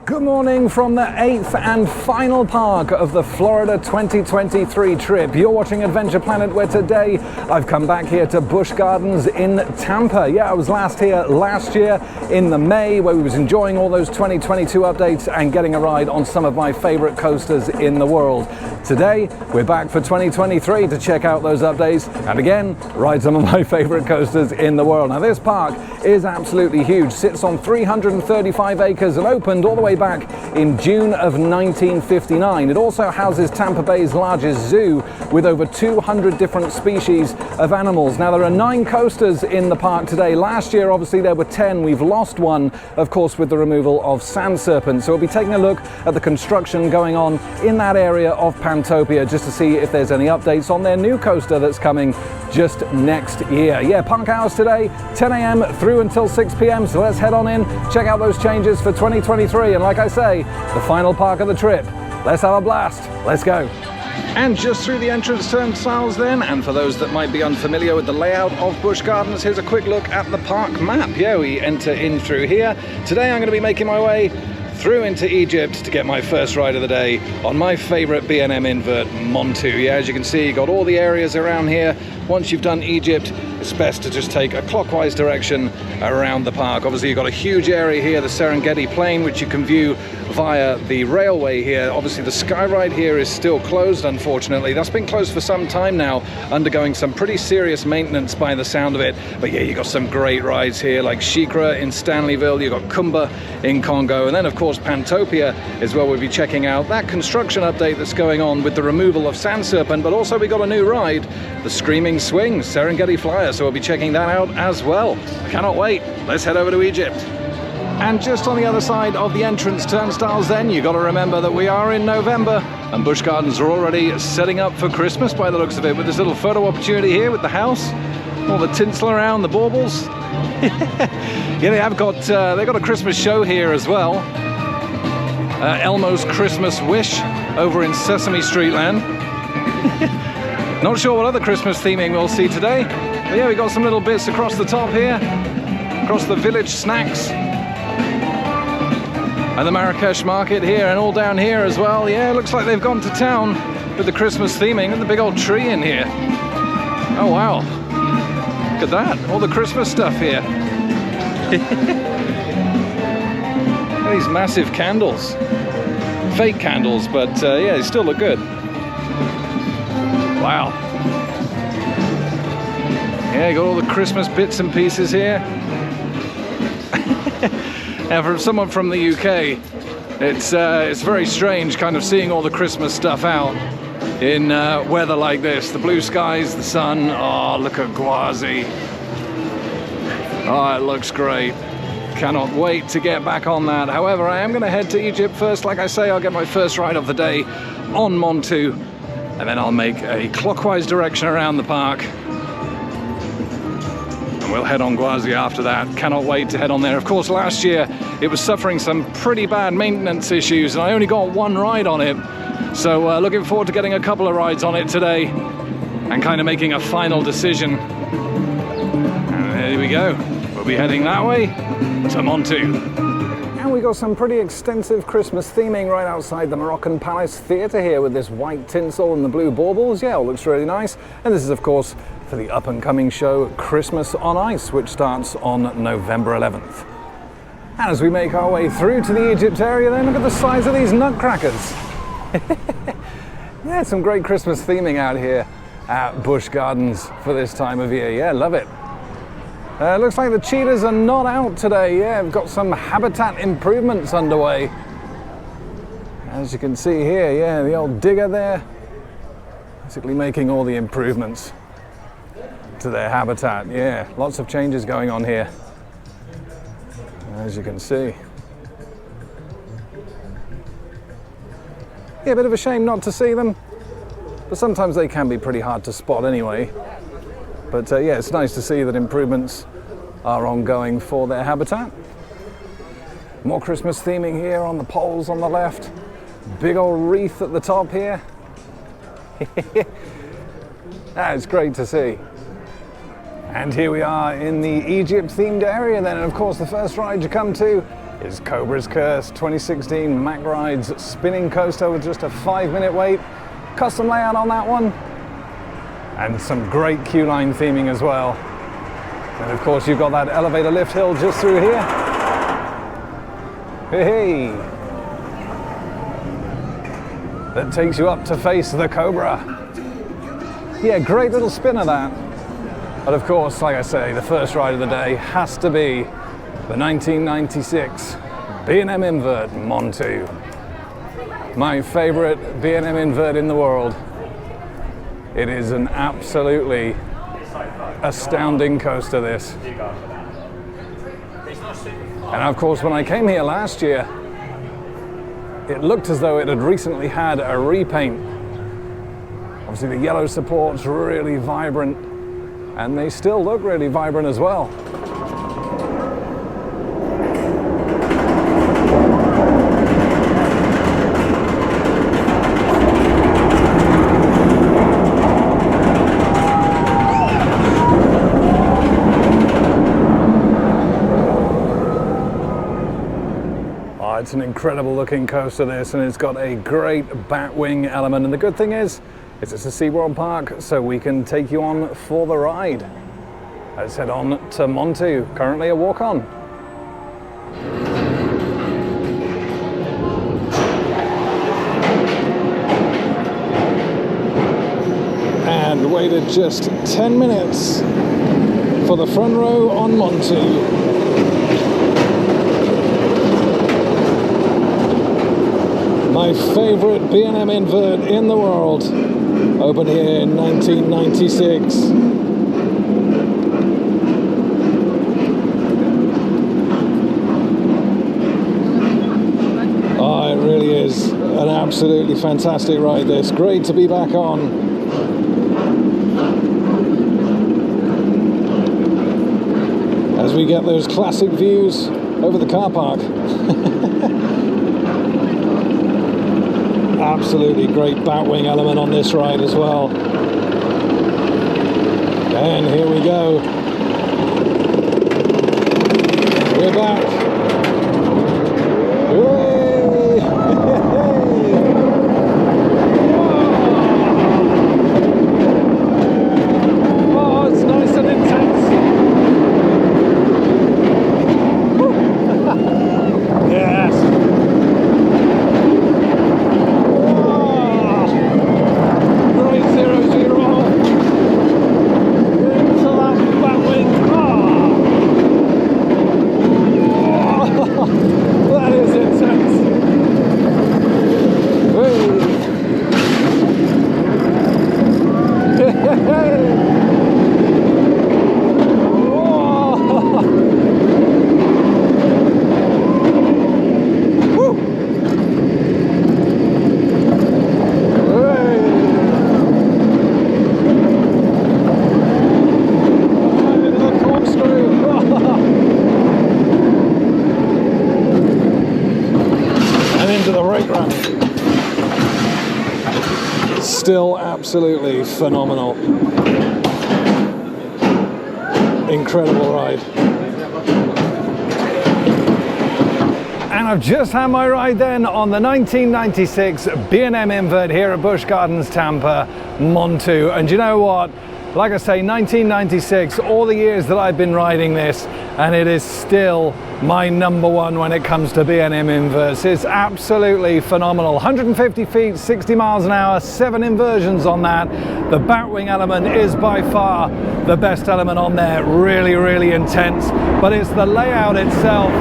Good morning from the 8th and final park of the Florida 2023 trip. You're watching Adventure Planet, where today I've come back here to Busch Gardens in Tampa. Yeah, I was last here last year in the May, where we was enjoying all those 2022 updates and getting a ride on some of my favorite coasters in the world. Today, we're back for 2023 to check out those updates and again, ride some of my favorite coasters in the world. Now, this park is absolutely huge, sits on 335 acres and opened all the way back in June of 1959. It also houses Tampa Bay's largest zoo with over 200 different species of animals. Now, there are 9 coasters in the park today. Last year, obviously, there were 10. We've lost one, of course, with the removal of sand serpents. So we'll be taking a look at the construction going on in that area of Pantopia just to see if there's any updates on their new coaster that's coming just next year. Yeah, park hours today, 10 a.m. through until 6 p.m. So let's head on in, check out those changes for 2023. And like I say, the final park of the trip. Let's have a blast. Let's go. And just through the entrance turnstiles then, and for those that might be unfamiliar with the layout of Busch Gardens, here's a quick look at the park map. Yeah, we enter in through here. Today I'm going to be making my way through into Egypt to get my first ride of the day on my favorite B&M invert, Montu. Yeah, as you can see, you got all the areas around here. Once you've done Egypt, it's best to just take a clockwise direction around the park. Obviously, you've got a huge area here, the Serengeti Plain, which you can view via the railway here. Obviously, the sky ride here is still closed, unfortunately. That's been closed for some time now, undergoing some pretty serious maintenance by the sound of it. But yeah, you got some great rides here, like SheiKra in Stanleyville, you got Cobra in Congo, and then of course Pantopia is where we'll be checking out that construction update that's going on with the removal of sand serpent. But also we got a new ride, the Screaming Swing Serengeti Flyer, so we'll be checking that out as well. I cannot wait. Let's head over to Egypt. And just on the other side of the entrance turnstiles then, you got to remember that we are in November and Busch Gardens are already setting up for Christmas by the looks of it, with this little photo opportunity here with the house, all the tinsel around, the baubles. Yeah, they've got a Christmas show here as well. Elmo's Christmas Wish over in Sesame Streetland. Not sure what other Christmas theming we'll see today. But yeah, we got some little bits across the top here, across the village snacks. And the Marrakesh market here, and all down here as well. Yeah, it looks like they've gone to town with the Christmas theming and the big old tree in here. Oh wow, look at that, all the Christmas stuff here. These massive candles, fake candles, but yeah, they still look good. Wow. Yeah, you got all the Christmas bits and pieces here. Now, for someone from the UK, it's very strange kind of seeing all the Christmas stuff out in weather like this. The blue skies, the sun. Oh, look at Gwazi. Oh, it looks great. Cannot wait to get back on that. However, I am going to head to Egypt first. Like I say, I'll get my first ride of the day on Montu, and then I'll make a clockwise direction around the park. We'll head on Gwazi after that. Cannot wait to head on there. Of course, last year it was suffering some pretty bad maintenance issues and I only got one ride on it. So looking forward to getting a couple of rides on it today and kind of making a final decision. And there we go. We'll be heading that way to Montu. And we got some pretty extensive Christmas theming right outside the Moroccan Palace Theatre here with this white tinsel and the blue baubles. Yeah, it looks really nice. And this is, of course, for the up-and-coming show Christmas on Ice, which starts on November 11th. And as we make our way through to the Egypt area, then look at the size of these nutcrackers. Yeah, some great Christmas theming out here at Busch Gardens for this time of year. Yeah, love it. Looks like the cheetahs are not out today. Yeah, we've got some habitat improvements underway. As you can see here, yeah, the old digger there, basically making all the improvements to their habitat. Yeah, lots of changes going on here, as you can see. Yeah, a bit of a shame not to see them, but sometimes they can be pretty hard to spot anyway. But yeah, it's nice to see that improvements are ongoing for their habitat. More Christmas theming here on the poles on the left. Big old wreath at the top here. That's great to see. And here we are in the Egypt themed area then, and of course the first ride you come to is Cobra's Curse 2016 Mack Rides spinning coaster with just a 5-minute wait. Custom layout on that one. And some great queue line theming as well. And of course you've got that elevator lift hill just through here. Hey! That takes you up to face the Cobra. Yeah, great little spinner that. But of course, like I say, the first ride of the day has to be the 1996 B&M Invert Montu. My favorite B&M Invert in the world. It is an absolutely astounding coaster, this. And of course, when I came here last year, it looked as though it had recently had a repaint. Obviously the yellow support's really vibrant, and they still look really vibrant as well. It's an incredible looking coaster, this, and it's got a great bat wing element. And the good thing is it's a SeaWorld park, so we can take you on for the ride. Let's head on to Montu, currently a walk-on. And waited just 10 minutes for the front row on Montu. My favorite B&M Invert in the world, opened here in 1996. Oh, it really is an absolutely fantastic ride, this. Great to be back on. As we get those classic views over the car park. Absolutely great batwing element on this ride as well. And here we go. We're back. Hooray! Oh, it's nice and intense. Yes. Still absolutely phenomenal. Incredible ride. And I've just had my ride then on the 1996 B&M Invert here at Busch Gardens, Tampa, Montu. And you know what? Like I say, 1996, all the years that I've been riding this, and it is still my #1 when it comes to B&M inverts. It's absolutely phenomenal. 150 feet, 60 miles an hour, 7 inversions on that. The batwing element is by far the best element on there. Really, really intense. But it's the layout itself.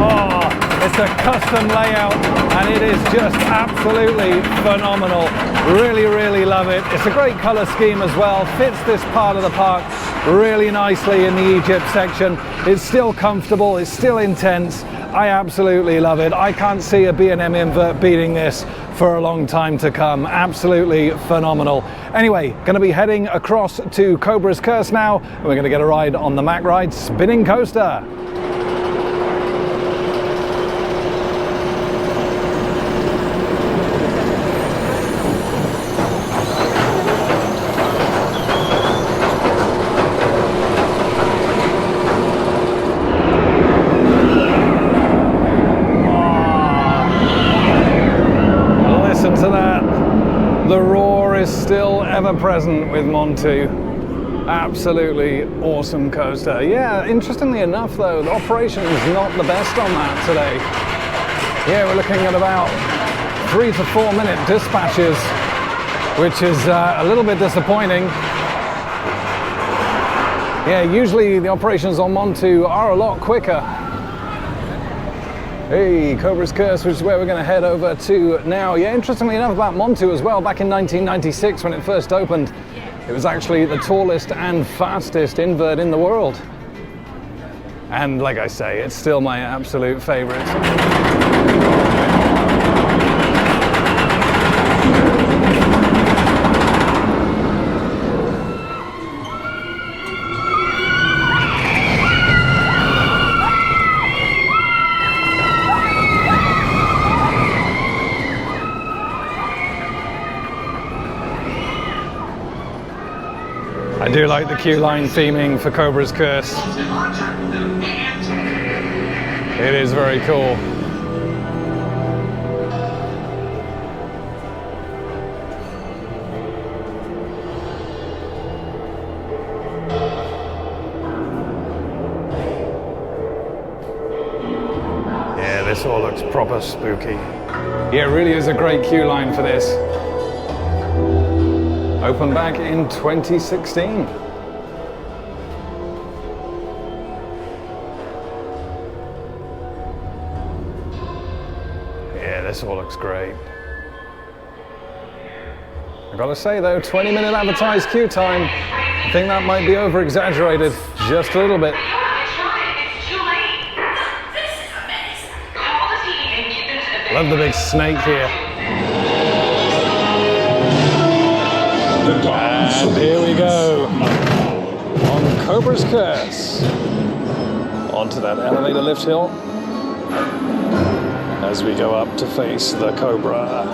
Oh, it's a custom layout, and it is just absolutely phenomenal. Really, really love it. It's a great color scheme as well. Fits this part of the park really nicely in the Egypt section. It's still comfortable, it's still intense. I absolutely love it. I can't see a B&M invert beating this for a long time to come. Absolutely phenomenal. Anyway, going to be heading across to Cobra's Curse now, and we're going to get a ride on the Mack Ride spinning coaster. is still ever present with Montu. Absolutely awesome coaster. Yeah, interestingly enough though, the operation is not the best on that today. Yeah, we're looking at about 3 to 4 minute dispatches, which is a little bit disappointing. Yeah, usually the operations on Montu are a lot quicker. Hey, Cobra's Curse, which is where we're going to head over to now. Yeah, interestingly enough about Montu as well, back in 1996 when it first opened, it was actually the tallest and fastest invert in the world. And like I say, it's still my absolute favorite. I do like the queue line theming for Cobra's Curse. It is very cool. Yeah, this all looks proper spooky. Yeah, it really is a great queue line for this. Opened back in 2016. Yeah, this all looks great. I've got to say though, 20-minute advertised queue time, I think that might be over-exaggerated just a little bit. Love the big snake here. And here we go, on Cobra's Curse, onto that elevator lift hill, as we go up to face the Cobra.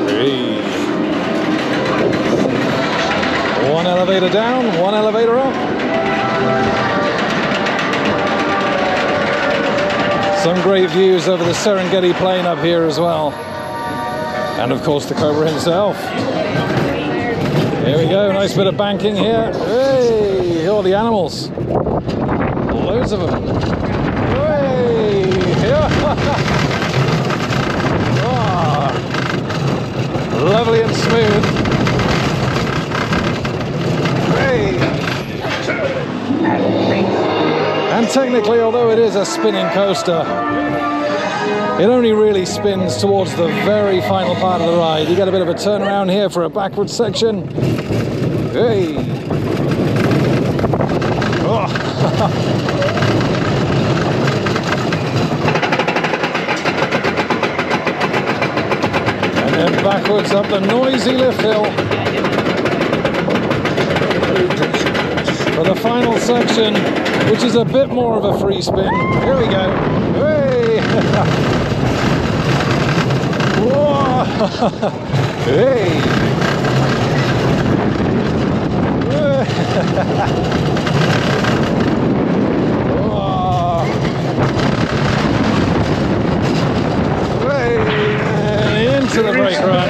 Hey. One elevator down, one elevator up. Some great views over the Serengeti plain up here as well. And of course the Cobra himself. Here we go, nice bit of banking here. Hey, all the animals. Loads of them. Hey, oh, lovely and smooth. Hey. And technically, although it is a spinning coaster, it only really spins towards the very final part of the ride. You get a bit of a turnaround here for a backward section. Hey! Oh. And then backwards up the noisy lift hill for the final section, which is a bit more of a free spin. Here we go. Hey! Whoa! Hey! Whoa! Hey! And into the brake run.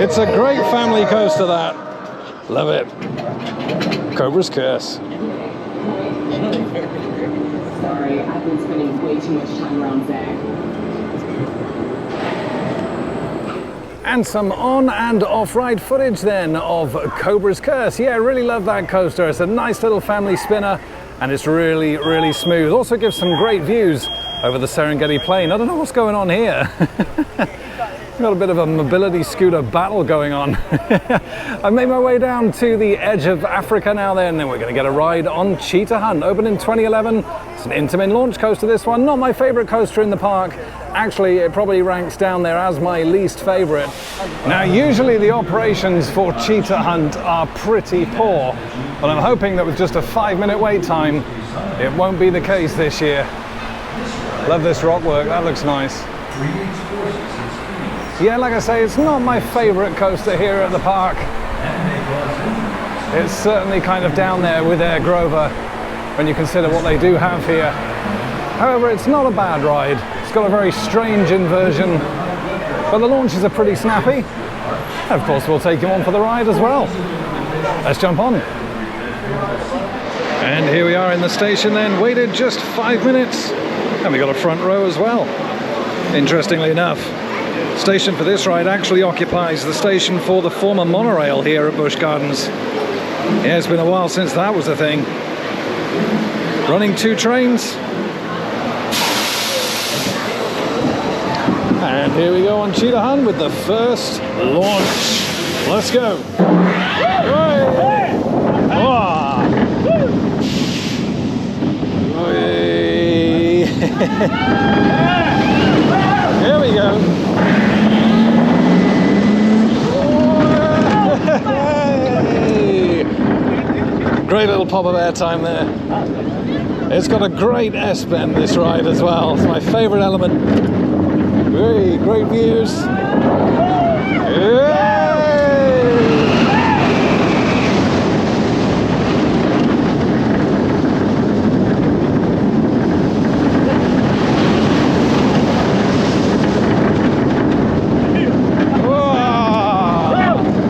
It's a great family coaster, that. Love it. Cobra's Curse. Sorry, I've been spending way too much time around Zach. And some on and off ride footage then of Cobra's Curse. Yeah, I really love that coaster. It's a nice little family spinner and it's really, really smooth. Also gives some great views over the Serengeti plain. I don't know what's going on here. Got a bit of a mobility scooter battle going on. I've made my way down to the edge of Africa now then, and we're going to get a ride on Cheetah Hunt. Opened in 2011. It's an Intamin launch coaster, this one. Not my favorite coaster in the park. Actually, it probably ranks down there as my least favorite. Now, usually the operations for Cheetah Hunt are pretty poor, but I'm hoping that with just a 5-minute wait time, it won't be the case this year. Love this rock work, that looks nice. Yeah, like I say, it's not my favorite coaster here at the park. It's certainly kind of down there with Air Grover when you consider what they do have here. However, it's not a bad ride. It's got a very strange inversion. But the launches are pretty snappy. And of course, we'll take him on for the ride as well. Let's jump on. And here we are in the station then, waited just 5 minutes. And we got a front row as well. Interestingly enough, station for this ride actually occupies the station for the former monorail here at Busch Gardens. Yeah, it's been a while since that was a thing. Running 2 trains. And here we go on Cheetah Hunt with the first launch. Let's go. Here we go. Great little pop of airtime there. It's got a great S-bend, this ride as well. It's my favorite element. Very great views.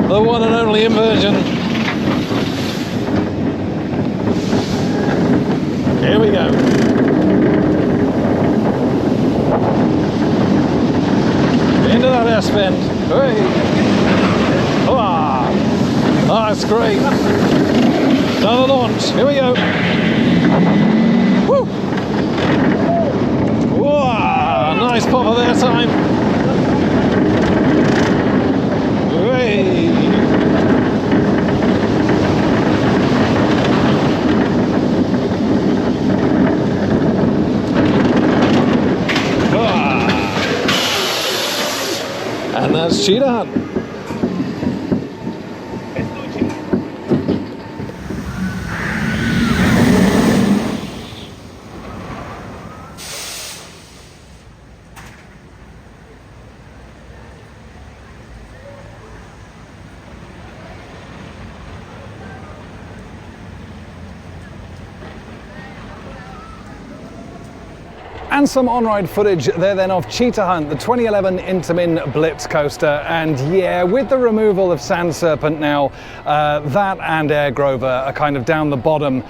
The one and only inversion. Here we go. Into that S-bend. Hey. Oh, that's great. Another launch. Here we go. Woo. Whoa, nice pop of airtime. Hey. And that's Cheetah Hunt. And some on-ride footage there then of Cheetah Hunt, the 2011 Intamin Blitz coaster. And yeah, with the removal of Sand Serpent now, that and Air Grover are kind of down the bottom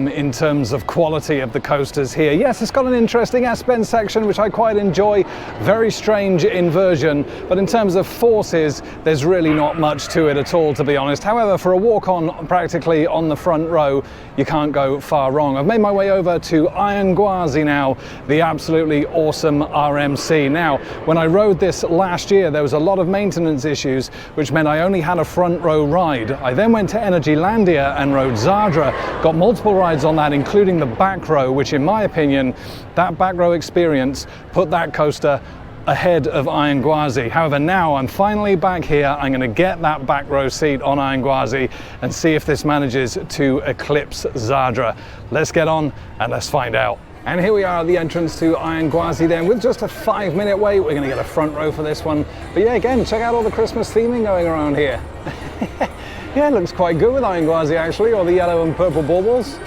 in terms of quality of the coasters here. Yes, it's got an interesting S-bend section, which I quite enjoy. Very strange inversion, but in terms of forces, there's really not much to it at all, to be honest. However, for a walk-on practically on the front row, you can't go far wrong. I've made my way over to Iron Gwazi now, the absolutely awesome RMC. Now, when I rode this last year, there was a lot of maintenance issues, which meant I only had a front row ride. I then went to Energylandia and rode Zadra, got multiple rides on that, including the back row, which in my opinion, that back row experience put that coaster ahead of Iron Gwazi. However, now I'm finally back here. I'm going to get that back row seat on Iron Gwazi and see if this manages to eclipse Zadra. Let's get on and let's find out. And here we are at the entrance to Iron Gwazi then, with just a 5-minute wait. We're going to get a front row for this one. But yeah, again, check out all the Christmas theming going around here. Yeah, it looks quite good with Iron Gwazi actually, or the yellow and purple baubles.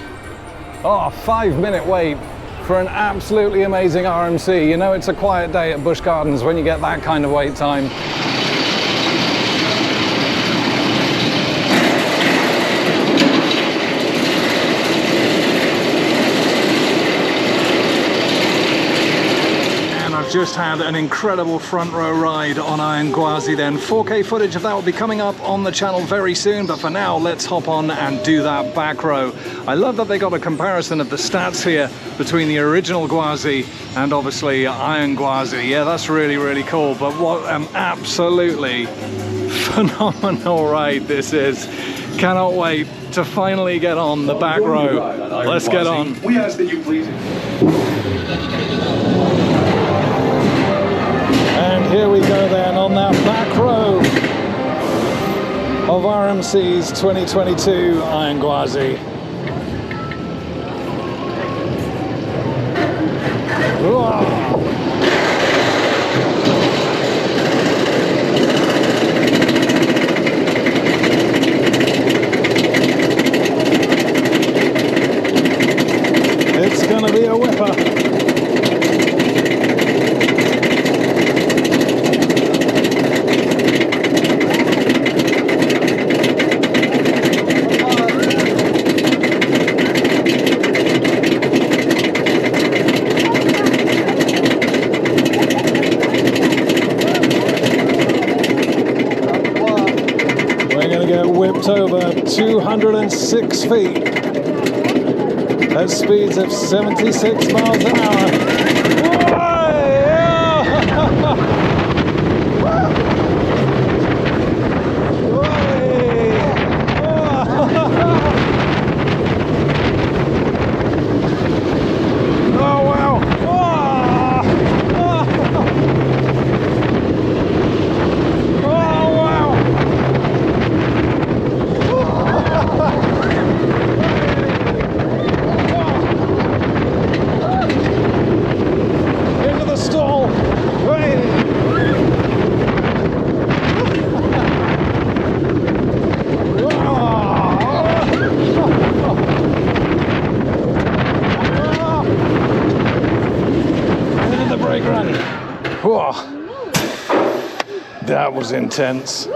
Oh, 5-minute wait for an absolutely amazing RMC. You know it's a quiet day at Busch Gardens when you get that kind of wait time. Just had an incredible front row ride on Iron Gwazi then. 4K footage of that will be coming up on the channel very soon, but for now let's hop on and do that back row. I love that they got a comparison of the stats here between the original Gwazi and obviously Iron Gwazi. Yeah, that's really, really cool, but what an absolutely phenomenal ride this is. Cannot wait to finally get on the back row. Let's get on. We ask that you please. And here we go then on that back row of RMC's 2022 Iron Gwazi. It's gonna be a whipper. over 206 feet at speeds of 76 miles an hour. That was intense.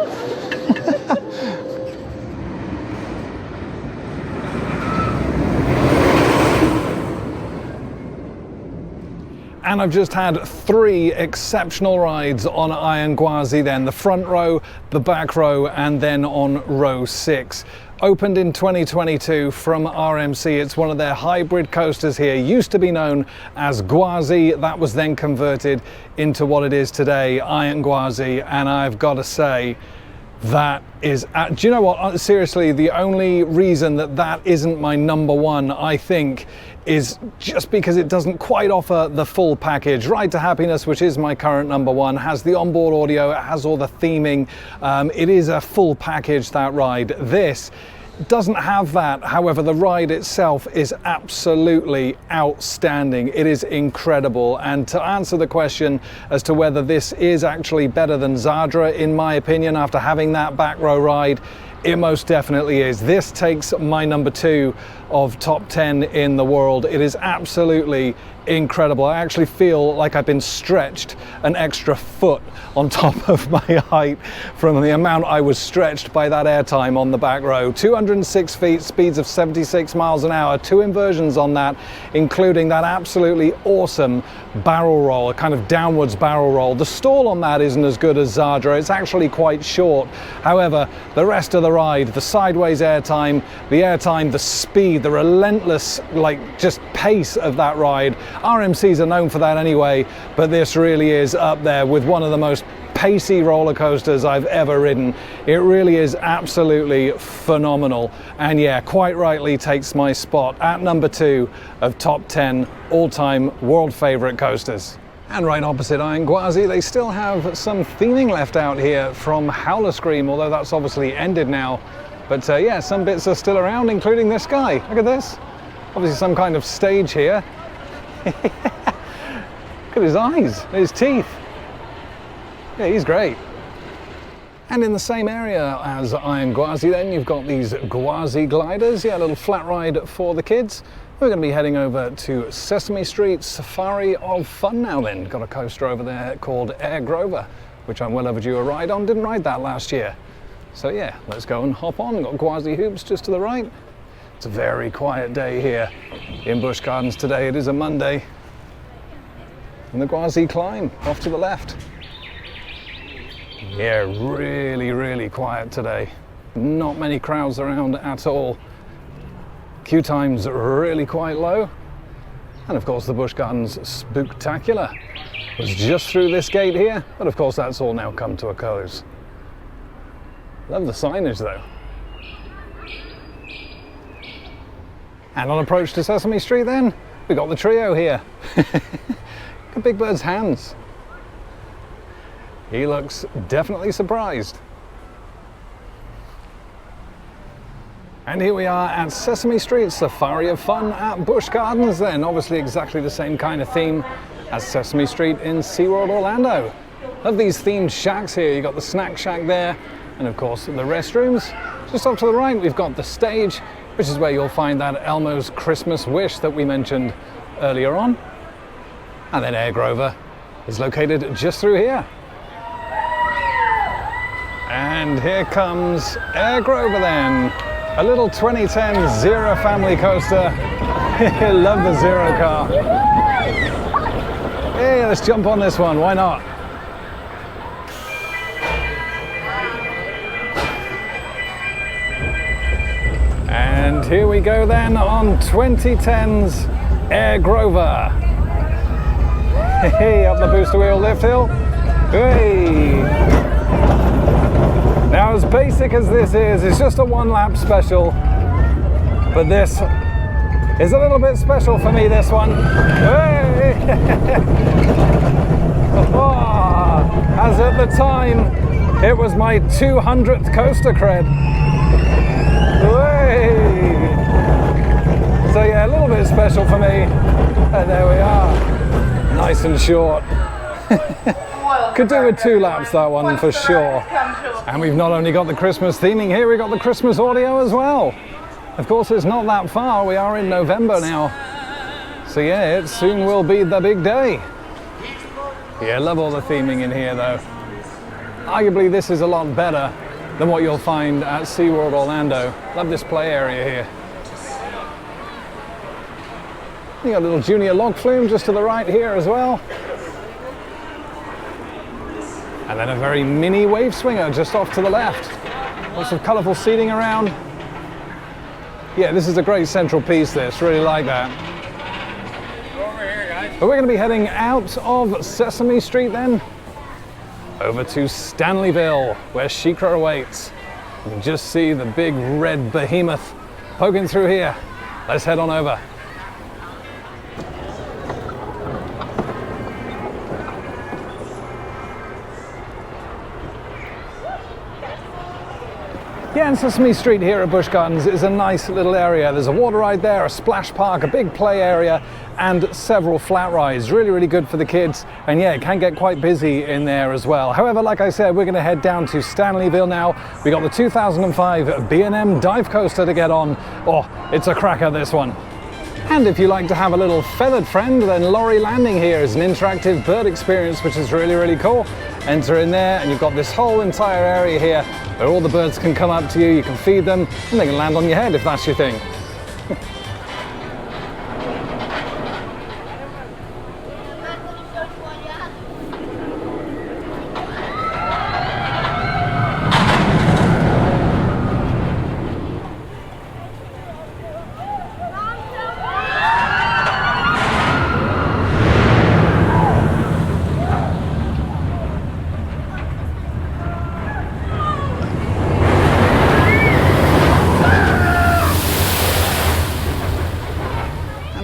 And I've just had 3 exceptional rides on Iron Gwazi then. The front row, the back row, and then on row 6. Opened in 2022 from RMC. It's one of their hybrid coasters here. Used to be known as Gwazi. That was then converted into what it is today, Iron Gwazi. And I've got to say, that is, do you know what? Seriously, the only reason that that isn't my number one, I think, is just because it doesn't quite offer the full package. Ride to Happiness, which is my current number one, has the onboard audio, it has all the theming. It is a full package, that ride. This doesn't have that. However, the ride itself is absolutely outstanding. It is incredible. And to answer the question as to whether this is actually better than Zadra, in my opinion, after having that back row ride, it most definitely is. This takes my number 2 of top 10 in the world. It is absolutely incredible. I actually feel like I've been stretched an extra foot on top of my height from the amount I was stretched by that airtime on the back row. 206 feet, speeds of 76 miles an hour, 2 inversions on that, including that absolutely awesome barrel roll, a kind of downwards barrel roll. The stall on that isn't as good as Zadra. It's actually quite short. However, the rest of the ride, the sideways airtime, the speed, the relentless, like, just pace of that ride. RMCs are known for that anyway, but this really is up there with one of the most pacey roller coasters I've ever ridden. It really is absolutely phenomenal, and yeah, quite rightly takes my spot at number 2 of top 10 all-time world favorite coasters. And right opposite Iron Gwazi, they still have some theming left out here from Howler Scream, although that's obviously ended now. But yeah, some bits are still around, including this guy. Look at this. Obviously some kind of stage here. Look at his eyes, his teeth. Yeah, he's great. And in the same area as Iron Gwazi then, you've got these Gwazi gliders. Yeah, a little flat ride for the kids. We're going to be heading over to Sesame Street Safari of Fun now then. Got a coaster over there called Air Grover, which I'm well overdue a ride on. Didn't ride that last year. So yeah, let's go and hop on. Got Gwazi hoops just to the right. It's a very quiet day here in Busch Gardens today. It is a Monday. And the Gwazi climb off to the left. Yeah, really, really quiet today. Not many crowds around at all. Queue time's really quite low. And of course the Busch Gardens Spooktacular was just through this gate here, but of course that's all now come to a close. Love the signage though. And on approach to Sesame Street then, we got the trio here. Look at Big Bird's hands. He looks definitely surprised. And here we are at Sesame Street Safari of Fun at Busch Gardens then. Obviously exactly the same kind of theme as Sesame Street in SeaWorld Orlando. Love these themed shacks here. You've got the snack shack there, and of course the restrooms. Just off to the right we've got the stage, which is where you'll find that Elmo's Christmas Wish that we mentioned earlier on. And then Air Grover is located just through here. And here comes Air Grover then. A little 2010 Zero family coaster. Love the Zero car. Hey, let's jump on this one, why not? And here we go then on 2010's Air Grover. Hey, up the booster wheel lift hill. Hey! Now, as basic as this is, it's just a one-lap special, but this is a little bit special for me, this one. Hey! As at the time, it was my 200th coaster cred. Hey! So yeah, a little bit special for me. And there we are. Nice and short. Could do with 2 laps, that one, for sure. And we've not only got the Christmas theming here, we've got the Christmas audio as well. Of course, it's not that far. We are in November now. So yeah, it soon will be the big day. Yeah, love all the theming in here, though. Arguably, this is a lot better than what you'll find at SeaWorld Orlando. Love this play area here. You got a little junior log flume just to the right here as well. And then a very mini wave swinger just off to the left. Lots of colourful seating around. Yeah, this is a great central piece, this. Really like that. Over here, guys. But we're going to be heading out of Sesame Street then, over to Stanleyville, where SheiKra awaits. You can just see the big red behemoth poking through here. Let's head on over. Yeah, and Sesame Street here at Busch Gardens is a nice little area. There's a water ride there, a splash park, a big play area, and several flat rides. Really, really good for the kids. And yeah, it can get quite busy in there as well. However, like I said, we're going to head down to Stanleyville now. We got the 2005 B&M dive coaster to get on. Oh, it's a cracker, this one. And if you like to have a little feathered friend, then Lorry Landing here is an interactive bird experience, which is really, really cool. Enter in there and you've got this whole entire area here where all the birds can come up to you, you can feed them, and they can land on your head if that's your thing.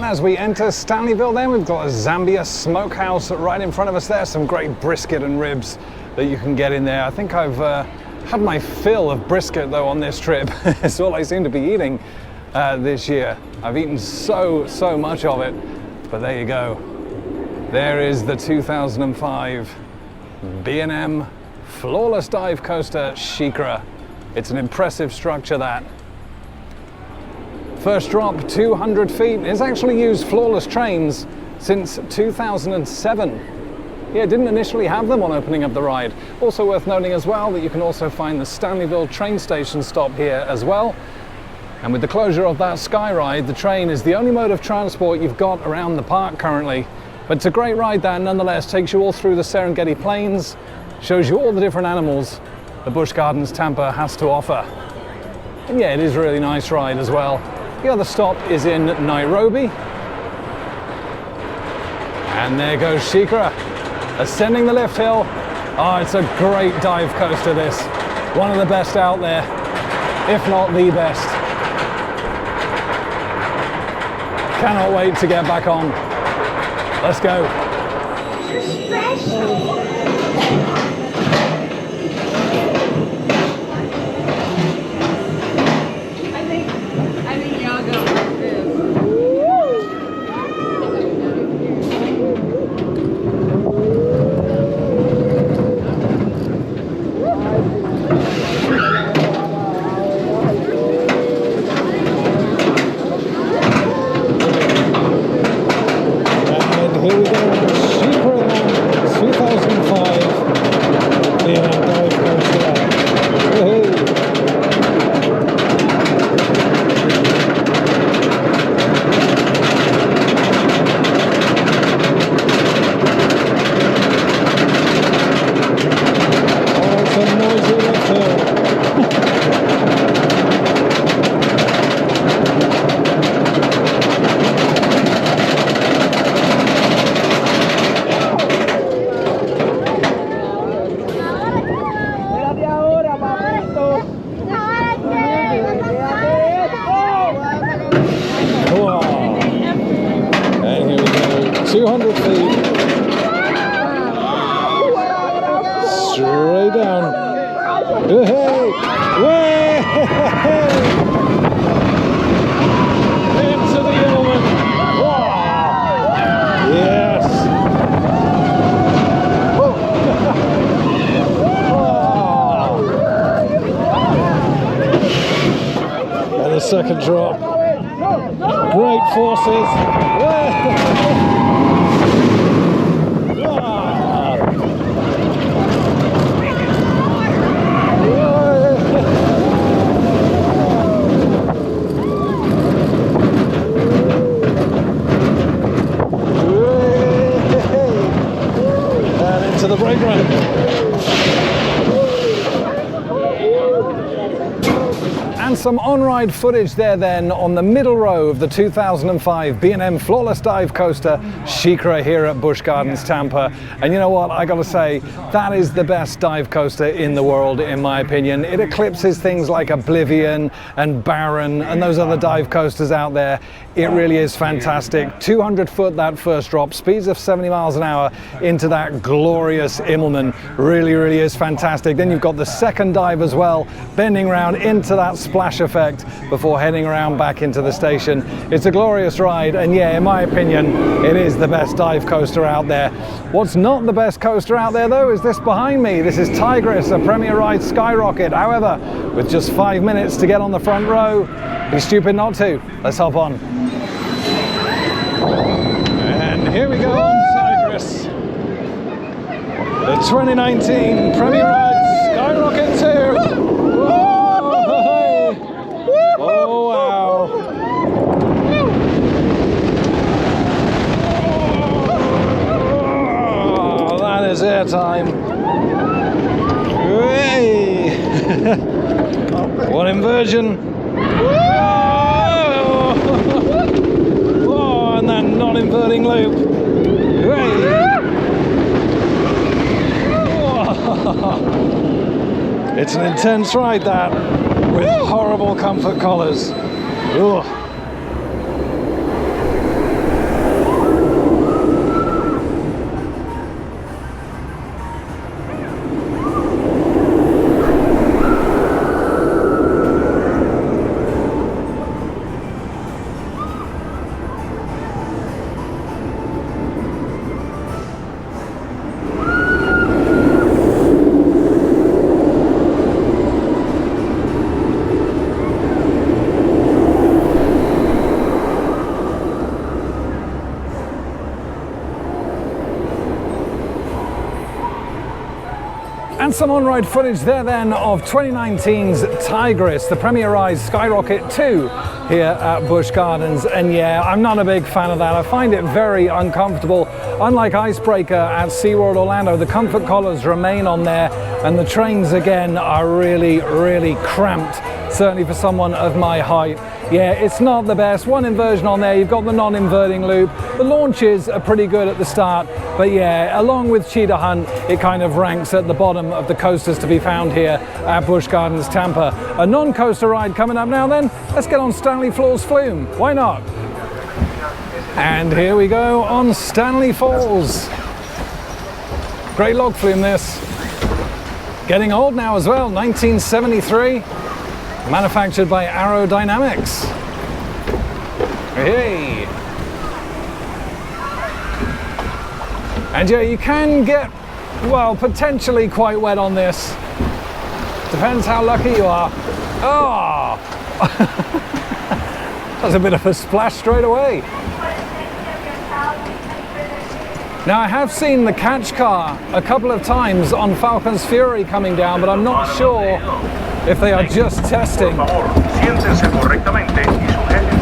As we enter Stanleyville then, we've got a Zambia smokehouse right in front of us there. Some great brisket and ribs that you can get in there. I think I've had my fill of brisket though on this trip. It's all I seem to be eating this year. I've eaten so much of it, but there you go. There is the 2005 B&M Flawless Dive Coaster SheiKra. It's an impressive structure, that. First drop, 200 feet. It's actually used Flawless trains since 2007. Yeah, it didn't initially have them on opening up the ride. Also worth noting as well that you can also find the Stanleyville train station stop here as well. And with the closure of that sky ride, the train is the only mode of transport you've got around the park currently. But it's a great ride that nonetheless takes you all through the Serengeti Plains, shows you all the different animals the Busch Gardens Tampa has to offer. And yeah, it is a really nice ride as well. The other stop is in Nairobi. And there goes SheiKra, ascending the lift hill. Oh, it's a great dive coaster, this. One of the best out there, if not the best. Cannot wait to get back on. Let's go. good feed. Straight down. Hey! Way! Into the element. Wow! Yes! Wow! And the second drop. Great forces. And into the brake run. And some on-ride footage there then on the middle row of the 2005 B&M Flawless Dive Coaster SheiKra here at Busch Gardens, Tampa. And you know what, I gotta say, that is the best dive coaster in the world in my opinion. It eclipses things like Oblivion and Baron and those other dive coasters out there. It really is fantastic. 200 foot that first drop, speeds of 70 miles an hour into that glorious Immelman. Really, really is fantastic. Then you've got the second dive as well, bending around into that splash effect before heading around back into the station. It's a glorious ride, and yeah, in my opinion, it is the best dive coaster out there. What's not the best coaster out there though is this behind me. This is Tigris, a Premier Ride Skyrocket. However, with just 5 minutes to get on the front row, be stupid not to. Let's hop on. And here we go on Tigris. The 2019 Premier Ride Skyrocket 2. Oh wow! Oh, that is airtime. Hey! One inversion. Oh, and that non-inverting loop. Hey! It's an intense ride, that, with horrible comfort collars. Ugh. And some on-ride footage there then of 2019's Tigris, the Premier Ride Skyrocket 2 here at Busch Gardens. And yeah, I'm not a big fan of that. I find it very uncomfortable. Unlike Icebreaker at SeaWorld Orlando, the comfort collars remain on there, and the trains again are really, really cramped, certainly for someone of my height. Yeah, it's not the best. One inversion on there, you've got the non-inverting loop. The launches are pretty good at the start, but yeah, along with Cheetah Hunt, it kind of ranks at the bottom of the coasters to be found here at Busch Gardens, Tampa. A non-coaster ride coming up now then. Let's get on Stanley Falls Flume. Why not? And here we go on Stanley Falls. Great log flume this. Getting old now as well, 1973. Manufactured by Aerodynamics. Hey! And yeah, you can get, well, potentially quite wet on this. Depends how lucky you are. Oh! That's a bit of a splash straight away. Now, I have seen the catch car a couple of times on Falcon's Fury coming down, but I'm not sure if they are just testing.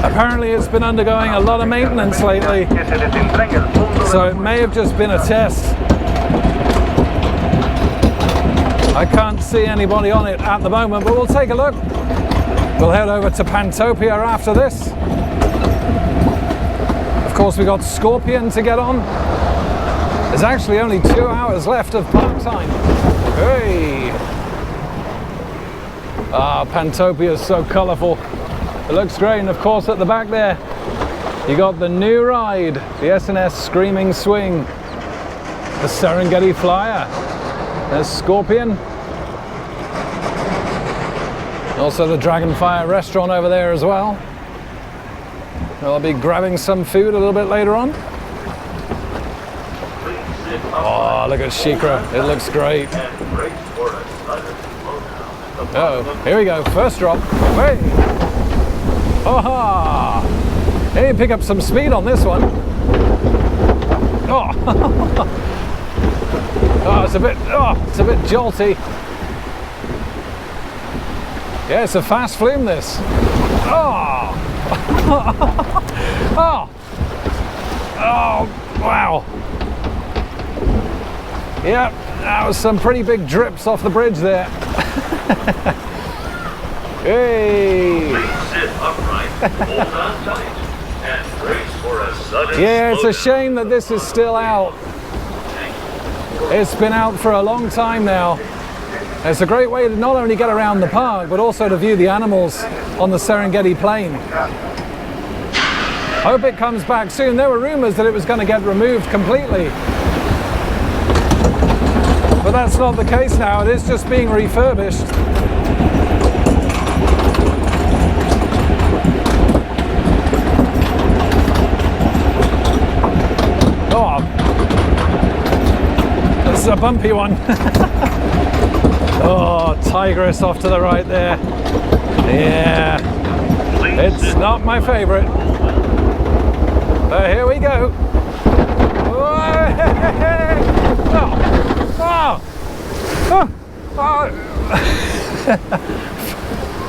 Apparently it's been undergoing a lot of maintenance lately, so it may have just been a test. I can't see anybody on it at the moment, but we'll take a look. We'll head over to Pantopia after this. Of course, we got Scorpion to get on. There's actually only 2 hours left of park time. Hey! Ah, Pantopia is so colourful. It looks great, and of course at the back there, You got the new ride, the S&S Screaming Swing, the Serengeti Flyer. There's Scorpion. Also the Dragonfire restaurant over there as well. I'll be grabbing some food a little bit later on. Oh, look at SheiKra. It looks great. Uh-oh, here we go. First drop. Hey! Oh-ha! Hey, pick up some speed on this one. Oh! Oh, it's a bit jolty. Yeah, it's a fast flume, this. Oh! Oh! Oh, wow. Yep, that was some pretty big drips off the bridge there. Hey! Sit upright, hold on tight, and brace for a sudden Yeah, it's a shame that this is still out. It's been out for a long time now. It's a great way to not only get around the park, but also to view the animals on the Serengeti Plain. Hope it comes back soon. There were rumors that it was going to get removed completely. But that's not the case now. It is just being refurbished. Oh, this is a bumpy one. Oh, Tigris off to the right there. Yeah, it's not my favorite. Here we go.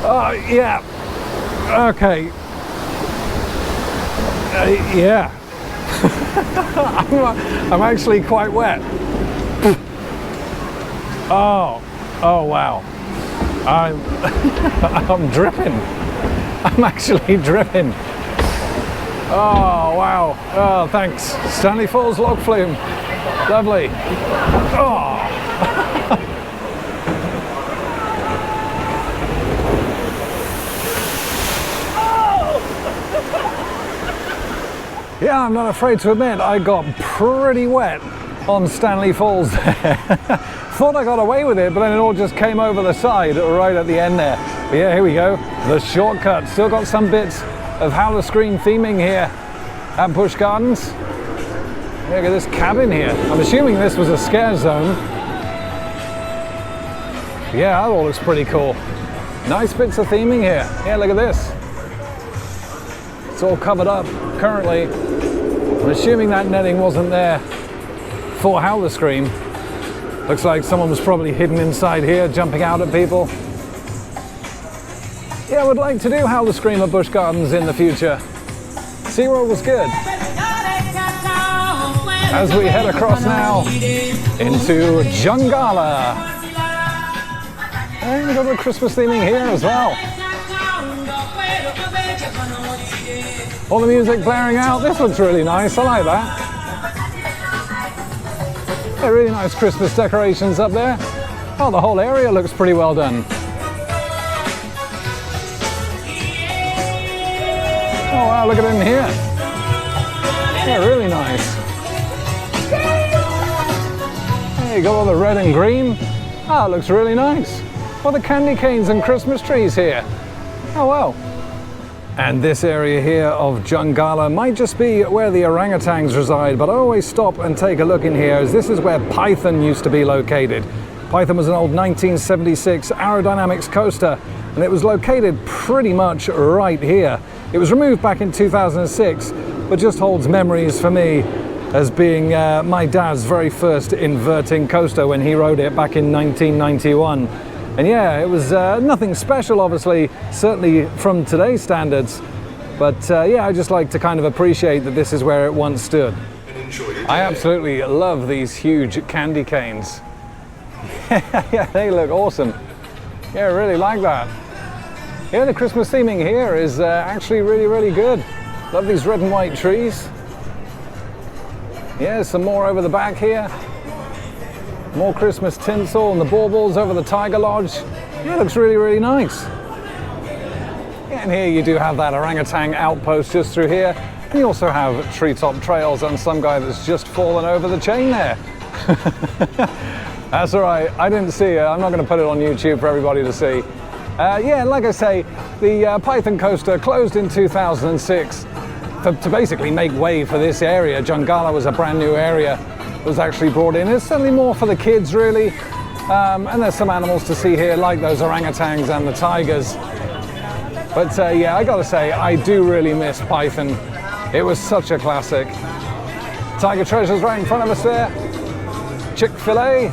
Oh, yeah. Okay. Yeah. I'm actually quite wet. Oh wow. I'm dripping. I'm actually dripping. Oh wow. Oh, thanks. Stanley Falls log flume. Lovely. Oh. Yeah, I'm not afraid to admit I got pretty wet on Stanley Falls there. Thought I got away with it, but then it all just came over the side right at the end there. But yeah, here we go. The shortcut. Still got some bits of Howler Scream theming here at Busch Gardens. Look at this cabin here. I'm assuming this was a scare zone. Yeah, that all looks pretty cool. Nice bits of theming here. Yeah, look at this. It's all covered up currently. I'm assuming that netting wasn't there for Howler Scream. Looks like someone was probably hidden inside here, jumping out at people. Yeah, I would like to do Howler Scream at Busch Gardens in the future. SeaWorld was good. As we head across now into Jungala. And we've got the Christmas theming here as well. All the music blaring out. This looks really nice. I like that. Yeah, really nice Christmas decorations up there. Oh, the whole area looks pretty well done. Oh wow, look at it in here. Yeah, really nice. There you go, all the red and green. Oh, it looks really nice. All the candy canes and Christmas trees here. Oh wow. And this area here of Jungala might just be where the orangutans reside, but I always stop and take a look in here, as this is where Python used to be located. Python was an old 1976 aerodynamics coaster, and it was located pretty much right here. It was removed back in 2006, but just holds memories for me as being my dad's very first inverting coaster when he rode it back in 1991. And yeah, it was nothing special, obviously, certainly from today's standards. But yeah, I just like to kind of appreciate that this is where it once stood. I absolutely love these huge candy canes. Yeah, they look awesome. Yeah, I really like that. Yeah, the Christmas theming here is actually really, really good. Love these red and white trees. Yeah, some more over the back here. More Christmas tinsel and the baubles over the Tiger Lodge. Yeah, it looks really, really nice. Yeah, and here you do have that orangutan outpost just through here. You also have treetop trails and some guy that's just fallen over the chain there. That's all right, I didn't see it. I'm not going to put it on YouTube for everybody to see. Yeah, like I say, the Python coaster closed in 2006 to basically make way for this area. Jungala was a brand new area that was actually brought in. It's certainly more for the kids, really. And there's some animals to see here, like those orangutans and the tigers. But yeah, I gotta say, I do really miss Python. It was such a classic. Tiger Treasure's right in front of us there. Chick-fil-A,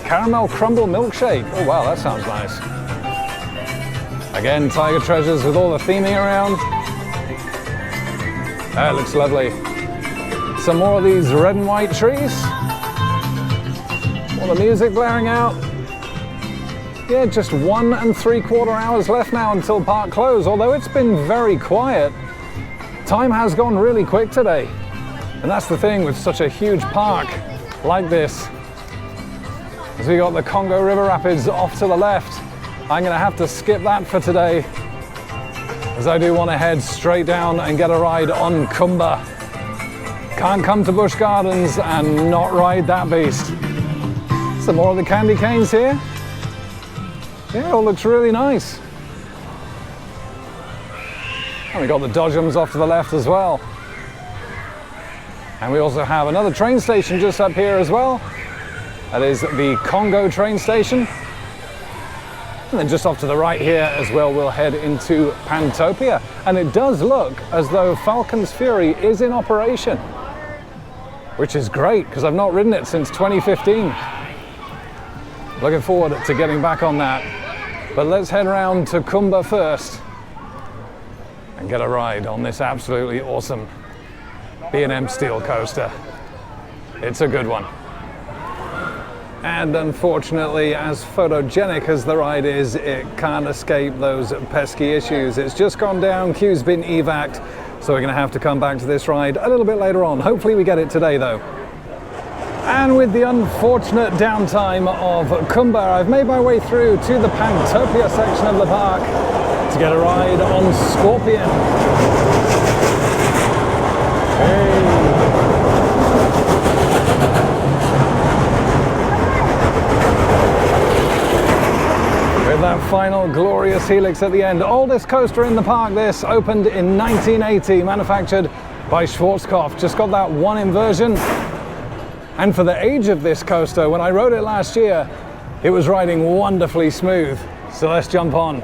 caramel crumble milkshake. Oh wow, that sounds nice. Again, Tiger Treasures with all the theming around. That looks lovely. Some more of these red and white trees. All the music blaring out. Yeah, just 1 3/4 hours left now until park close, although it's been very quiet. Time has gone really quick today. And that's the thing with such a huge park like this. As we got the Congo River Rapids off to the left, I'm gonna have to skip that for today, as I do want to head straight down and get a ride on Cobra. Can't come to Busch Gardens and not ride that beast. Some more of the candy canes here. Yeah, it all looks really nice. And we got the Dodgems off to the left as well. And we also have another train station just up here as well. That is the Congo train station. And then just off to the right here as well, we'll head into Pantopia. And it does look as though Falcon's Fury is in operation, which is great because I've not ridden it since 2015. Looking forward to getting back on that. But let's head around to Cobra first and get a ride on this absolutely awesome B&M steel coaster. It's a good one. And unfortunately, as photogenic as the ride is, it can't escape those pesky issues. It's just gone down, queue's been evac'd, so we're gonna have to come back to this ride a little bit later on. Hopefully we get it today though. And with the unfortunate downtime of Cobra, I've made my way through to the Pantopia section of the park to get a ride on Scorpion. Hey. With that final glorious helix at the end. Oldest coaster in the park, this opened in 1980, manufactured by Schwarzkopf. Just got that one inversion. And for the age of this coaster, when I rode it last year, it was riding wonderfully smooth. So let's jump on.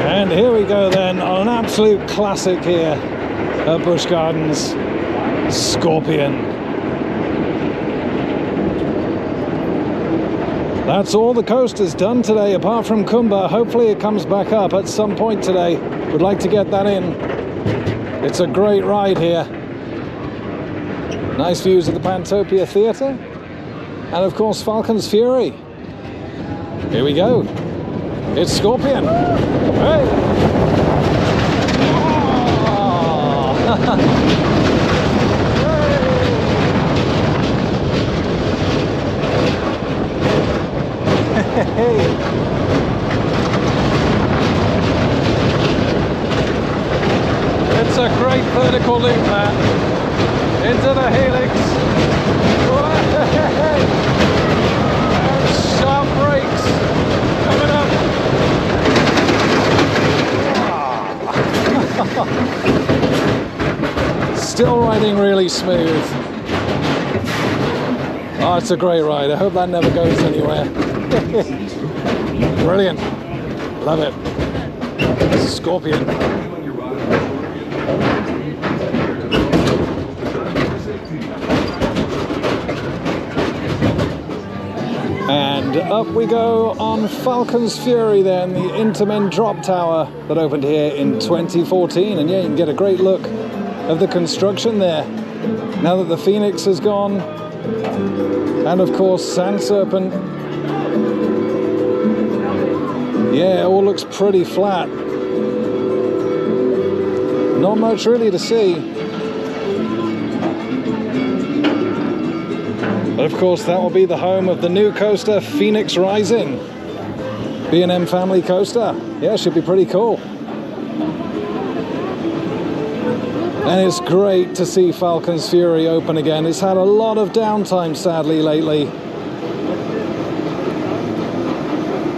And here we go then, on an absolute classic here at Busch Gardens, Scorpion. That's all the coaster's done today, apart from Cobra. Hopefully it comes back up at some point today. Would like to get that in. It's a great ride here. Nice views of the Pantopia Theatre. And of course, Falcon's Fury. Here we go. It's Scorpion. Hey! Oh. Hey. It's a great vertical loop, man. Into the helix. Sharp brakes. Coming up. Still riding really smooth. Oh, it's a great ride. I hope that never goes anywhere. Brilliant. Love it. Scorpion. And up we go on Falcon's Fury then, the Intamin drop tower that opened here in 2014. And yeah, you can get a great look of the construction there. Now that the Phoenix has gone, and of course Sand Serpent. Yeah, it all looks pretty flat. Not much really to see. But of course, that will be the home of the new coaster, Phoenix Rising. B&M family coaster. Yeah, should be pretty cool. And it's great to see Falcon's Fury open again. It's had a lot of downtime, sadly, lately.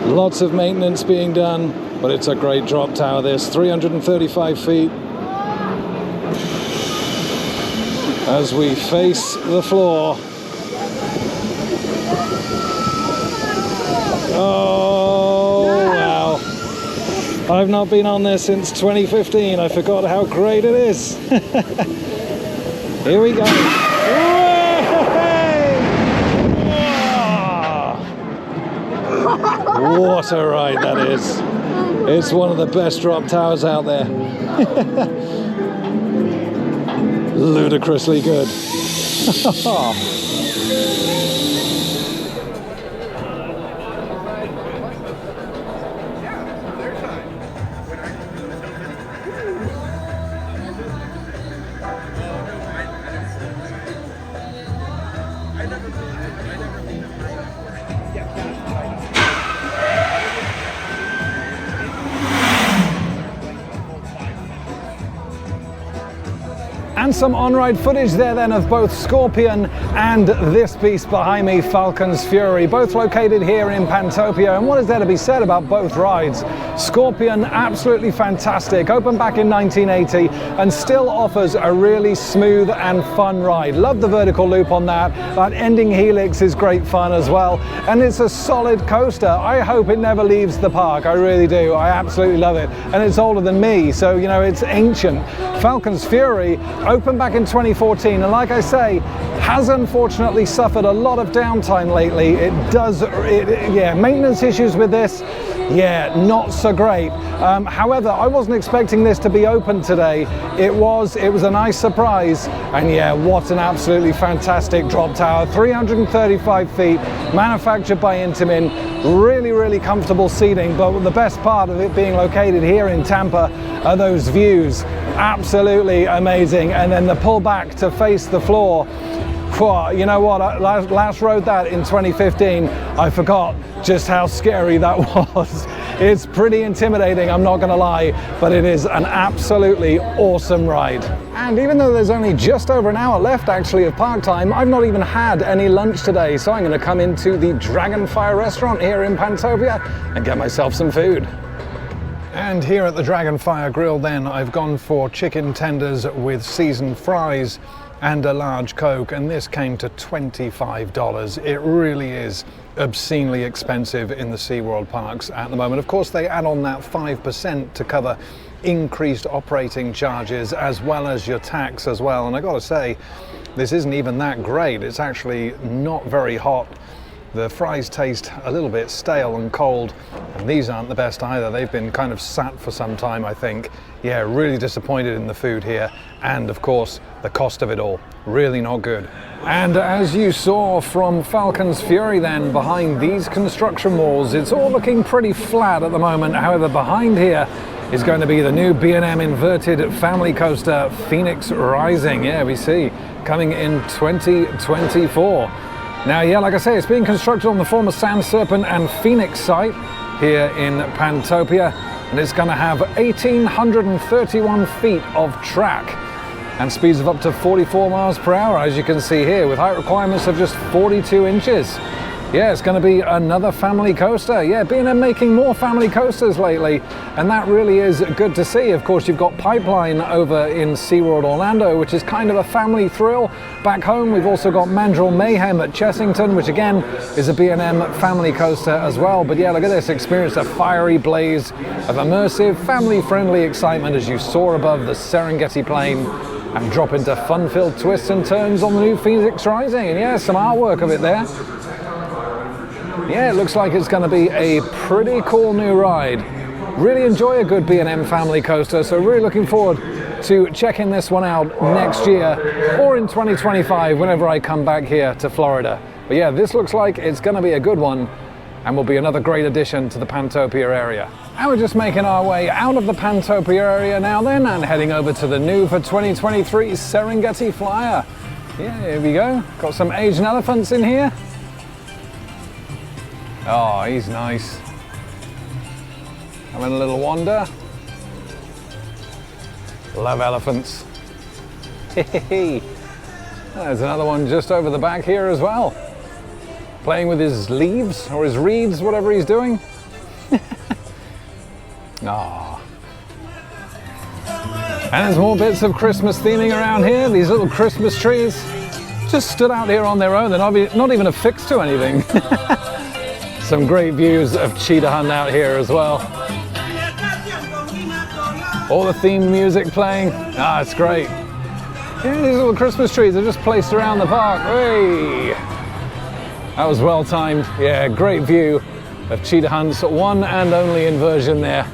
Lots of maintenance being done, but it's a great drop tower, this. 335 feet. As we face the floor. Oh, wow. I've not been on this since 2015. I forgot how great it is. Here we go. What a ride that is. It's one of the best drop towers out there. Ludicrously good. And some on-ride footage there then of both Scorpion and this beast behind me, Falcon's Fury, both located here in Pantopia. And what is there to be said about both rides? Scorpion, absolutely fantastic, opened back in 1980 and still offers a really smooth and fun ride. Love the vertical loop on that. That ending helix is great fun as well. And it's a solid coaster. I hope it never leaves the park. I really do. I absolutely love it. And it's older than me, so you know, it's ancient. Falcon's Fury opened back in 2014, and like I say, has unfortunately suffered a lot of downtime lately. Yeah, maintenance issues with this, yeah, not so great. However, I wasn't expecting this to be open today. It was a nice surprise, and yeah, what an absolutely fantastic drop tower. 335 feet, manufactured by Intamin, really comfortable seating, but the best part of it being located here in Tampa are those views. Absolutely amazing. And then the pull back to face the floor. You know what, I last rode that in 2015. I forgot just how scary that was. It's pretty intimidating, I'm not gonna lie, but it is an absolutely awesome ride. And even though there's only just over an hour left actually of park time, I've not even had any lunch today, so I'm gonna come into the Dragonfire restaurant here in Pantopia and get myself some food. And here at the Dragonfire Grill then, I've gone for chicken tenders with seasoned fries and a large Coke, and this came to $25. It really is obscenely expensive in the SeaWorld parks at the moment. Of course, they add on that 5% to cover increased operating charges as well as your tax as well. And I gotta say, this isn't even that great. It's actually not very hot. The fries taste a little bit stale and cold, and these aren't the best either. They've been kind of sat for some time, I think. Yeah, really disappointed in the food here, and of course, the cost of it all. Really not good. And as you saw from Falcon's Fury then, behind these construction walls, it's all looking pretty flat at the moment. However, behind here is going to be the new B&M inverted family coaster, Phoenix Rising. Yeah, we see, coming in 2024. Now, yeah, like I say, it's being constructed on the former Sand Serpent and Phoenix site here in Pantopia, and it's going to have 1,831 feet of track and speeds of up to 44 miles per hour, as you can see here, with height requirements of just 42 inches. Yeah, it's going to be another family coaster. Yeah, B&M making more family coasters lately, and that really is good to see. Of course, you've got Pipeline over in SeaWorld Orlando, which is kind of a family thrill. Back home, we've also got Mandrill Mayhem at Chessington, which again is a B&M family coaster as well. But yeah, look at this, experience a fiery blaze of immersive, family-friendly excitement as you soar above the Serengeti plain and drop into fun-filled twists and turns on the new Phoenix Rising. And yeah, some artwork of it there. Yeah, it looks like it's going to be a pretty cool new ride. Really enjoy a good B&M family coaster, so really looking forward to checking this one out next year or in 2025 whenever I come back here to Florida. But yeah, this looks like it's going to be a good one and will be another great addition to the Pantopia area. And we're just making our way out of the Pantopia area now then, and heading over to the new for 2023 Serengeti Flyer. Yeah, here we go. Got some Asian elephants in here. Oh, he's nice. Having a little wander. Love elephants. There's another one just over the back here as well. Playing with his leaves or his reeds, whatever he's doing. Ah. And there's more bits of Christmas theming around here. These little Christmas trees just stood out here on their own. They're not even affixed to anything. Some great views of Cheetah Hunt out here as well. All the theme music playing. Ah, it's great. Yeah, these little Christmas trees are just placed around the park. Hey! That was well timed. Yeah, great view of Cheetah Hunt's one and only inversion there.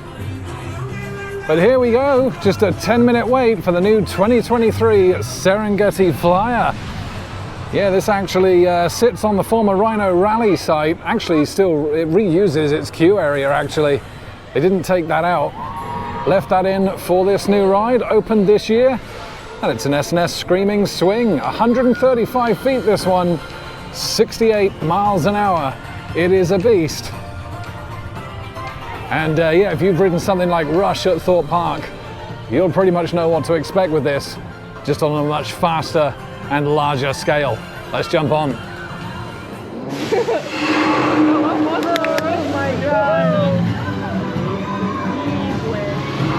But here we go, just a 10-minute wait for the new 2023 Serengeti Flyer. Yeah, this actually sits on the former Rhino Rally site. Actually, it reuses its queue area, actually. They didn't take that out. Left that in for this new ride, opened this year. And it's an S&S Screaming Swing, 135 feet this one, 68 miles an hour. It is a beast. And yeah, if you've ridden something like Rush at Thorpe Park, you'll pretty much know what to expect with this, just on a much faster and larger scale. Let's jump on.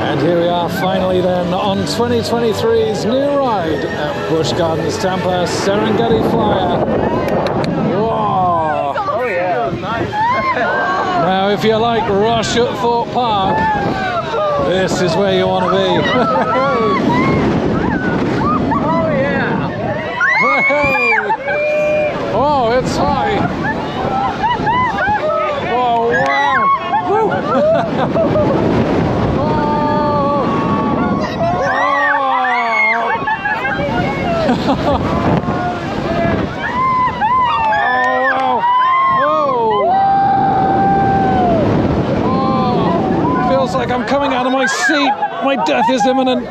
And here we are finally then on 2023's new ride at Busch Gardens, Tampa, Serengeti Flyer. Whoa! Oh yeah! Now if you like Rush at Thorpe Park, this is where you want to be. Oh yeah! Oh, it's high! Oh wow! Woo. Oh, wow. Oh. Feels like I'm coming out of my seat. My death is imminent.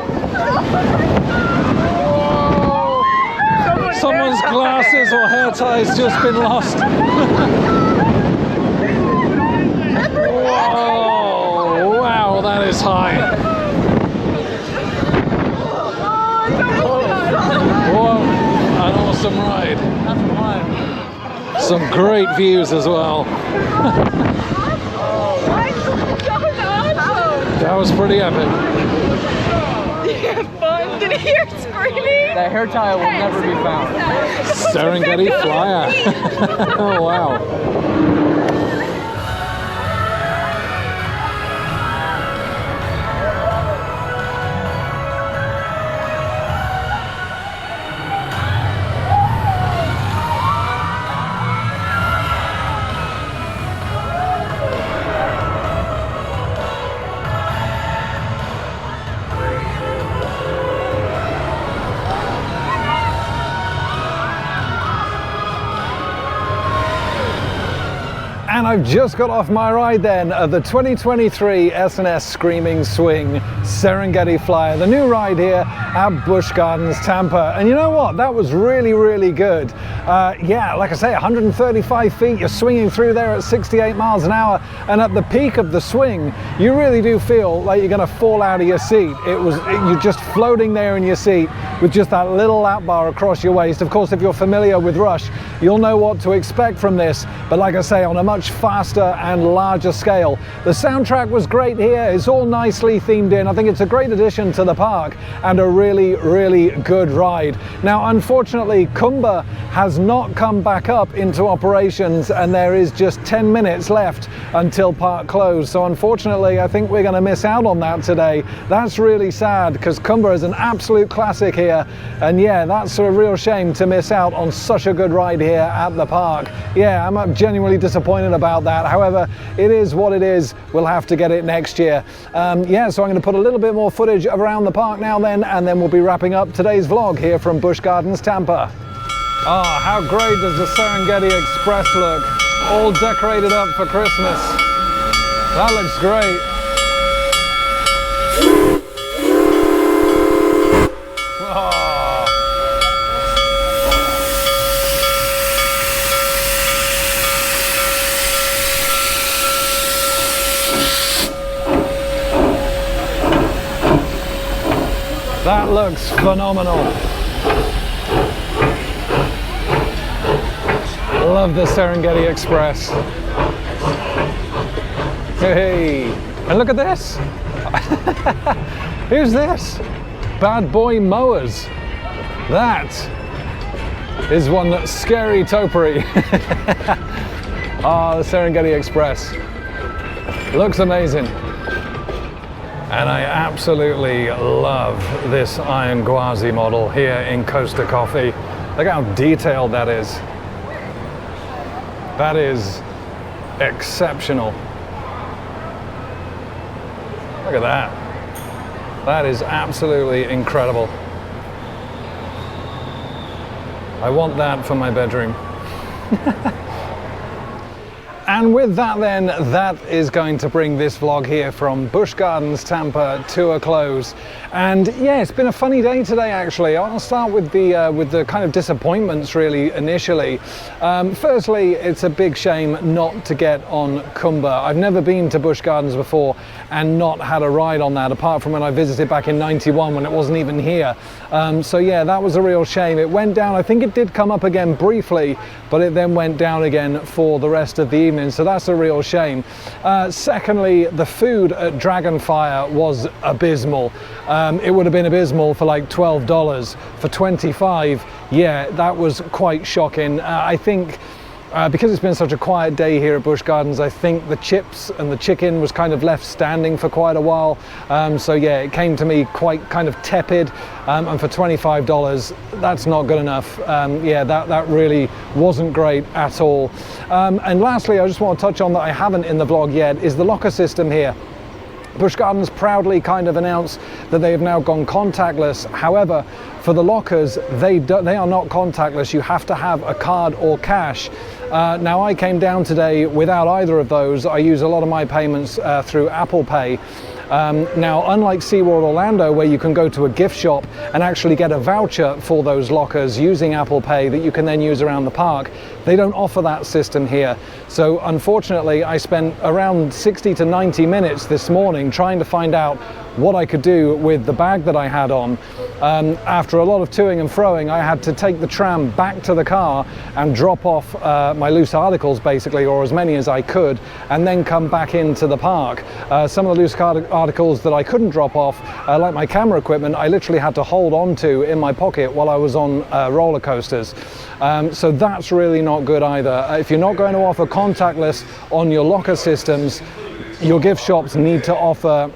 Oh. Someone's glasses or hair ties just been lost. Whoa. Wow, that is high. What an awesome ride. Some great views as well. That was pretty epic. Did you have fun? Did you hear screaming? That hair tie will never be found. Serengeti Flyer. Oh wow. And I've just got off my ride then of the 2023 S&S Screaming Swing Serengeti Flyer, the new ride here at Busch Gardens, Tampa. And you know what? That was really, really good. Yeah, like I say, 135 feet, you're swinging through there at 68 miles an hour. And at the peak of the swing, you really do feel like you're gonna fall out of your seat. You're just floating there in your seat with just that little lap bar across your waist. Of course, if you're familiar with Rush, you'll know what to expect from this. But like I say, on a much faster and larger scale. The soundtrack was great here. It's all nicely themed in. I think it's a great addition to the park and a really, really good ride. Now, unfortunately, Cobra has not come back up into operations and there is just 10 minutes left until park close. So unfortunately, I think we're going to miss out on that today. That's really sad because Cobra is an absolute classic here. And yeah, that's a real shame to miss out on such a good ride here at the park. Yeah, I'm genuinely disappointed about that. However, it is what it is. We'll have to get it next year. Yeah, so I'm going to put a little bit more footage around the park now then, and then we'll be wrapping up today's vlog here from Busch Gardens, Tampa. Oh, how great does the Serengeti Express look? All decorated up for Christmas. That looks great. Oh. That looks phenomenal. Love the Serengeti Express. Hey, and look at this. Who's this? Bad Boy Mowers. That is one scary topiary. Ah, the Serengeti Express. Looks amazing. And I absolutely love this Iron Gwazi model here in Costa Coffee. Look how detailed that is. That is exceptional. Look at that. That is absolutely incredible. I want that for my bedroom. And with that then, that is going to bring this vlog here from Busch Gardens, Tampa to a close. And yeah, it's been a funny day today actually. I'll start with the kind of disappointments really initially. Firstly, it's a big shame not to get on Cobra. I've never been to Busch Gardens before and not had a ride on that, apart from when I visited back in '91 when it wasn't even here. So yeah, that was a real shame. It went down, I think it did come up again briefly, but it then went down again for the rest of the evening. So that's a real shame. Secondly, the food at Dragonfire was abysmal. It would have been abysmal for like $12. For $25, yeah, that was quite shocking. I think because it's been such a quiet day here at Busch Gardens, I think the chips and the chicken was kind of left standing for quite a while. So yeah, it came to me quite kind of tepid. And for $25, that's not good enough. Yeah, that really wasn't great at all. And lastly, I just want to touch on that I haven't in the vlog yet, is the locker system here. Busch Gardens proudly kind of announced that they have now gone contactless. However, for the lockers, they are not contactless. You have to have a card or cash. Now, I came down today without either of those. I use a lot of my payments through Apple Pay. Now, unlike SeaWorld Orlando, where you can go to a gift shop and actually get a voucher for those lockers using Apple Pay that you can then use around the park, they don't offer that system here. So unfortunately, I spent around 60 to 90 minutes this morning trying to find out what I could do with the bag that I had on. After a lot of toing and froing, I had to take the tram back to the car and drop off my loose articles basically, or as many as I could, and then come back into the park. Some of the loose articles that I couldn't drop off, like my camera equipment, I literally had to hold on to in my pocket while I was on roller coasters. So that's really not good either. If you're not going to offer contactless on your locker systems, your gift shops need to offer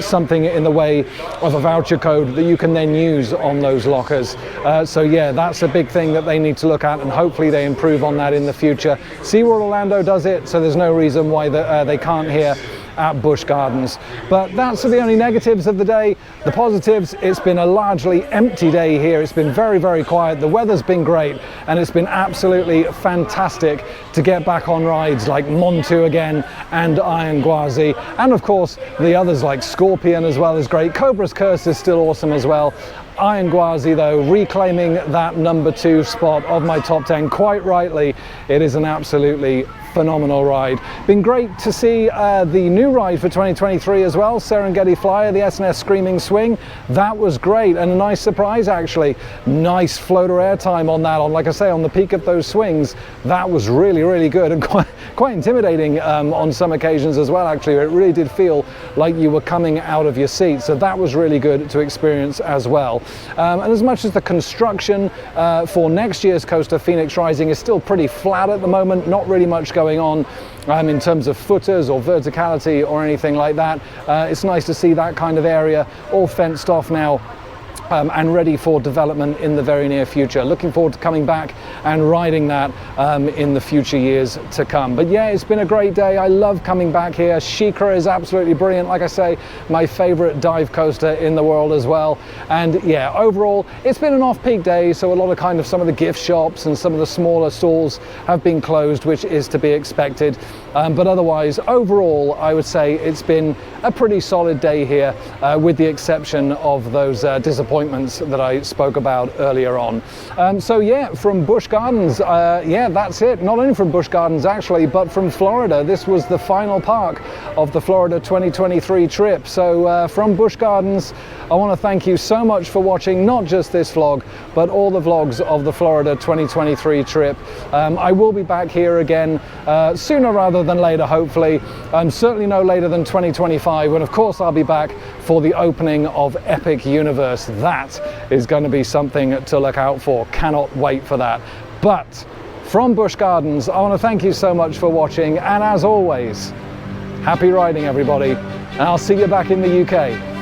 something in the way of a voucher code that you can then use on those lockers. So yeah, that's a big thing that they need to look at, and hopefully they improve on that in the future. SeaWorld Orlando does it, so there's no reason why they can't here at Busch Gardens. But that's the only negatives of the day. The positives, it's been a largely empty day here. It's been very, very quiet. The weather's been great, and it's been absolutely fantastic to get back on rides like Montu again and Iron Gwazi, and of course the others like Scorpion as well is great. Cobra's Curse is still awesome as well. Iron Gwazi though, reclaiming that #2 spot of my top 10 quite rightly. It is an absolutely phenomenal ride. Been great to see the new ride for 2023 as well, Serengeti Flyer, the S&S Screaming Swing. That was great and a nice surprise actually. Nice floater airtime on that, like I say, on the peak of those swings. That was really, really good and quite intimidating on some occasions as well actually. It really did feel like you were coming out of your seat, so that was really good to experience as well. And as much as the construction for next year's coaster, Phoenix Rising, is still pretty flat at the moment, not really much going on in terms of footers or verticality or anything like that. It's nice to see that kind of area all fenced off now and ready for development in the very near future. Looking forward to coming back and riding that in the future years to come. But yeah, it's been a great day. I love coming back here. SheiKra is absolutely brilliant. Like I say, my favorite dive coaster in the world as well. And yeah, overall, it's been an off-peak day, so a lot of some of the gift shops and some of the smaller stalls have been closed, which is to be expected. But otherwise, overall, I would say it's been a pretty solid day here, with the exception of those disappointments that I spoke about earlier on. So yeah, from Busch Gardens, yeah, that's it. Not only from Busch Gardens actually, but from Florida. This was the final park of the Florida 2023 trip. So from Busch Gardens, I want to thank you so much for watching not just this vlog, but all the vlogs of the Florida 2023 trip. I will be back here again sooner rather than later, hopefully. Certainly no later than 2025, and of course I'll be back for the opening of Epic Universe. That is going to be something to look out for. Cannot wait for that. But from Busch Gardens, I want to thank you so much for watching, and as always, happy riding everybody, and I'll see you back in the UK.